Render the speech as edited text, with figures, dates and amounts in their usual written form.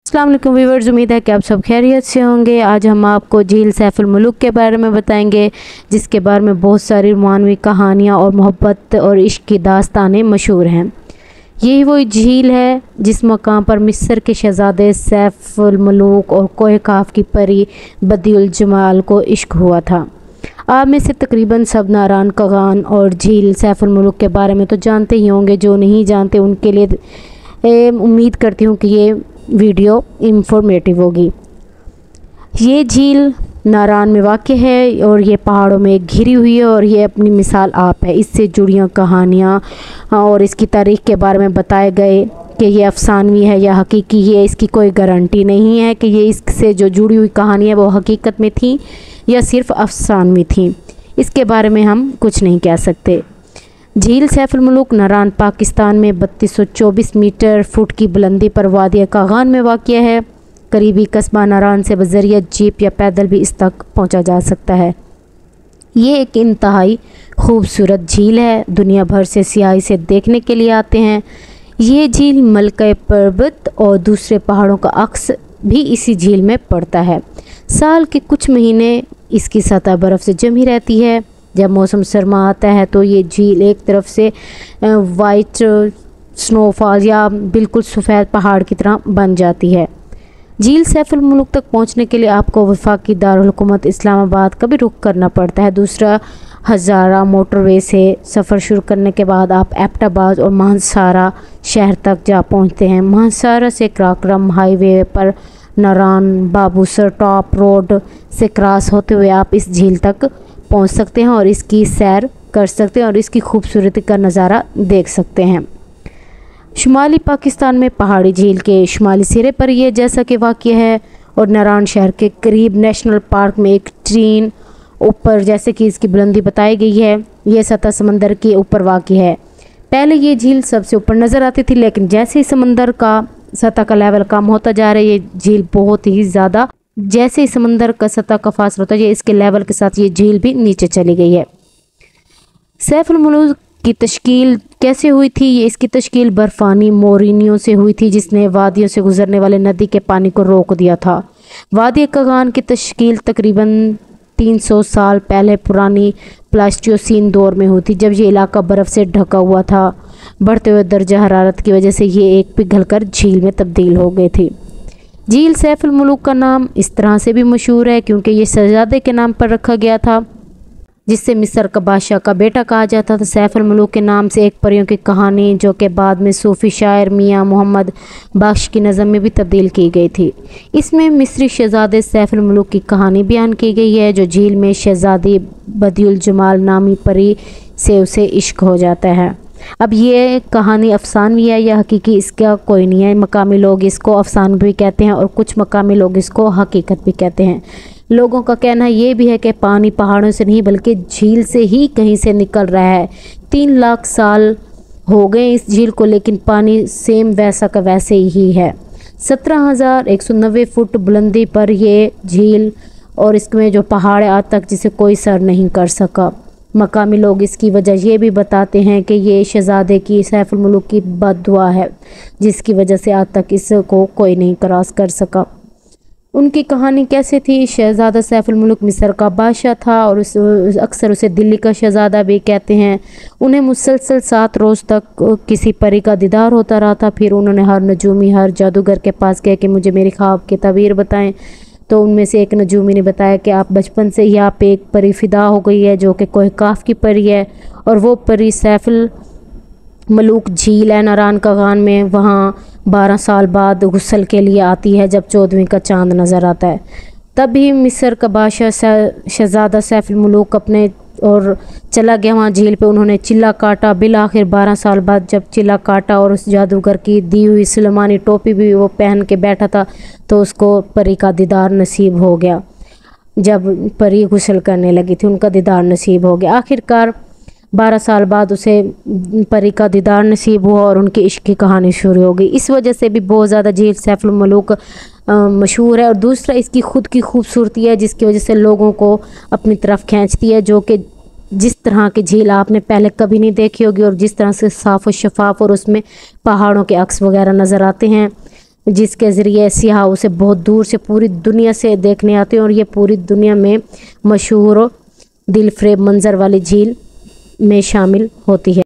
अस्सलाम वालेकुम व्यूअर्स, उम्मीद है कि आप सब खैरियत से होंगे। आज हम आपको झील सैफुल मुलूक के बारे में बताएंगे, जिसके बारे में बहुत सारी रोमानवी कहानियाँ और मोहब्बत और इश्क की दास्तानें मशहूर हैं। यही वही झील है जिस मकाम पर मिस्र के शहज़ादे सैफुल मुलूक और कोह काफ की परी बदिउल जमाल को इश्क हुआ था। आप में से तकरीबन सब नारान कगान और झील सैफुल मुलूक के बारे में तो जानते ही होंगे। जो नहीं जानते उनके लिए उम्मीद करती हूँ कि ये वीडियो इंफॉर्मेटिव होगी। ये झील नारान में वाक़ है और ये पहाड़ों में घिरी हुई है और ये अपनी मिसाल आप है। इससे जुड़ी कहानियाँ और इसकी तारीख़ के बारे में बताए गए कि ये अफसानवी है या हकीकी, ये इसकी कोई गारंटी नहीं है कि ये इससे जो जुड़ी हुई कहानी है वो हकीकत में थी या सिर्फ अफसानवी थी। इसके बारे में हम कुछ नहीं कह सकते। झील सैफुल मुलूक नारान पाकिस्तान में 3224 मीटर फुट की बुलंदी पर वादिया कागान में वाक़ है। करीबी कस्बा नारान से बज़रिया जीप या पैदल भी इस तक पहुंचा जा सकता है। ये एक इंतहाई खूबसूरत झील है। दुनिया भर से सियाह इसे देखने के लिए आते हैं। ये झील मलका पर्वत और दूसरे पहाड़ों का अक्स भी इसी झील में पड़ता है। साल के कुछ महीने इसकी सतह बर्फ़ से जमी रहती है। जब मौसम सरमा आता है तो ये झील एक तरफ से वाइट स्नोफॉल या बिल्कुल सफ़ेद पहाड़ की तरह बन जाती है। झील सैफुल मुलूक तक पहुंचने के लिए आपको वफाकी दारुल हुकूमत इस्लामाबाद का भी रुख करना पड़ता है। दूसरा हज़ारा मोटरवे से सफ़र शुरू करने के बाद आप एबटाबाद और मानसारा शहर तक जा पहुंचते हैं। मानसारा से कराक्रम हाईवे पर नारान बाबूसर टॉप रोड से क्रॉस होते हुए आप इस झील तक पहुंच सकते हैं और इसकी सैर कर सकते हैं और इसकी खूबसूरती का नज़ारा देख सकते हैं। शुमाली पाकिस्तान में पहाड़ी झील के शुमाली सिरे पर यह जैसा कि वाक़ है और नारान शहर के करीब नेशनल पार्क में एक ट्रेन ऊपर जैसे कि इसकी बुलंदी बताई गई है। यह सतह समंदर के ऊपर वाक़ है। पहले ये झील सबसे ऊपर नज़र आती थी, लेकिन जैसे ही समंदर का सतह का लेवल कम होता जा रहा है ये झील बहुत ही ज़्यादा, जैसे ही समंदर का सतह का फासला होता है इसके लेवल के साथ ये झील भी नीचे चली गई है। सैफुल मुलूक की तश्कील कैसे हुई थी? ये इसकी तश्कील बर्फानी मोरिनियों से हुई थी, जिसने वादियों से गुजरने वाले नदी के पानी को रोक दिया था। वादी कागान की तश्कील तकरीबन 300 साल पहले पुरानी प्लास्टियोसीन दौर में हुई थी, जब ये इलाका बर्फ़ से ढका हुआ था। बढ़ते हुए दर्जा हरारत की वजह से ये एक पिघलकर झील में तब्दील हो गई थी। झील सैफुल मुलूक का नाम इस तरह से भी मशहूर है क्योंकि ये शहजादे के नाम पर रखा गया था, जिससे मिस्र का बादशाह का बेटा कहा जाता था। सैफुल मुलूक के नाम से एक परियों की कहानी जो कि बाद में सूफ़ी शायर मियाँ मोहम्मद बख्श की नज़म में भी तब्दील की गई थी। इसमें मिस्री शहजादे सैफुल मुलूक की कहानी बयान की गई है, जो झील में शहजादी बदिउल जमाल नामी परी से उसे इश्क हो जाता है। अब ये कहानी अफसानवी है या हकीकी, इसका कोई नहीं है। मकामी लोग इसको अफसान भी कहते हैं और कुछ मकामी लोग इसको हकीकत भी कहते हैं। लोगों का कहना ये भी है कि पानी पहाड़ों से नहीं बल्कि झील से ही कहीं से निकल रहा है। 3 लाख साल हो गए इस झील को, लेकिन पानी सेम वैसा का वैसे ही है। 17,190 फुट बुलंदी पर ये झील और इसमें जो पहाड़ आज तक जिसे कोई सर नहीं कर सका। मकामी लोग इसकी वजह ये भी बताते हैं कि ये शहजादे की सैफुल मुलूक की बद्दुआ है, जिसकी वजह से आज तक इसको कोई नहीं क्रॉस कर सका। उनकी कहानी कैसे थी? शहजादा सैफुल मुलूक मिस्र का बादशाह था और अक्सर उसे दिल्ली का शहजादा भी कहते हैं। उन्हें मुसलसल 7 रोज़ तक किसी परी का दीदार होता रहा था। फिर उन्होंने हर नजूमी हर जादूगर के पास गया कि मुझे मेरी ख्वाब की ताबीर बताएं, तो उनमें से एक नजूमी ने बताया कि आप बचपन से ही आप एक परी फिदा हो गई है जो कि कोह काफ की परी है, और वो परी सैफुल मुलूक झील है नारान कागान में। वहाँ 12 साल बाद गुस्ल के लिए आती है जब 14वीं का चांद नज़र आता है। तभी मिस्र का बादशाह शहजादा सैफुल मुलूक अपने और चला गया वहाँ झील पे। उन्होंने चिल्ला काटा। बिल आखिर 12 साल बाद जब चिल्ला काटा और उस जादूगर की दी हुई सुलेमानी टोपी भी वो पहन के बैठा था, तो उसको परी का दीदार नसीब हो गया। जब परी गुस्ल करने लगी थी उनका दीदार नसीब हो गया। आखिरकार 12 साल बाद उसे परी का दीदार नसीब हुआ और उनकी इश्क की कहानी शुरू हो गई। इस वजह से भी बहुत ज़्यादा झील सैफुल मुलूक मशहूर है। और दूसरा इसकी ख़ुद की खूबसूरती है, जिसकी वजह से लोगों को अपनी तरफ खींचती है, जो कि जिस तरह की झील आपने पहले कभी नहीं देखी होगी और जिस तरह से साफ़ और शफाफ और उसमें पहाड़ों के अक्स वगैरह नज़र आते हैं। जिसके ज़रिए सियाह उसे बहुत दूर से पूरी दुनिया से देखने आते हैं और ये पूरी दुनिया में मशहूर दिलफरेब मंजर वाली झील में शामिल होती है।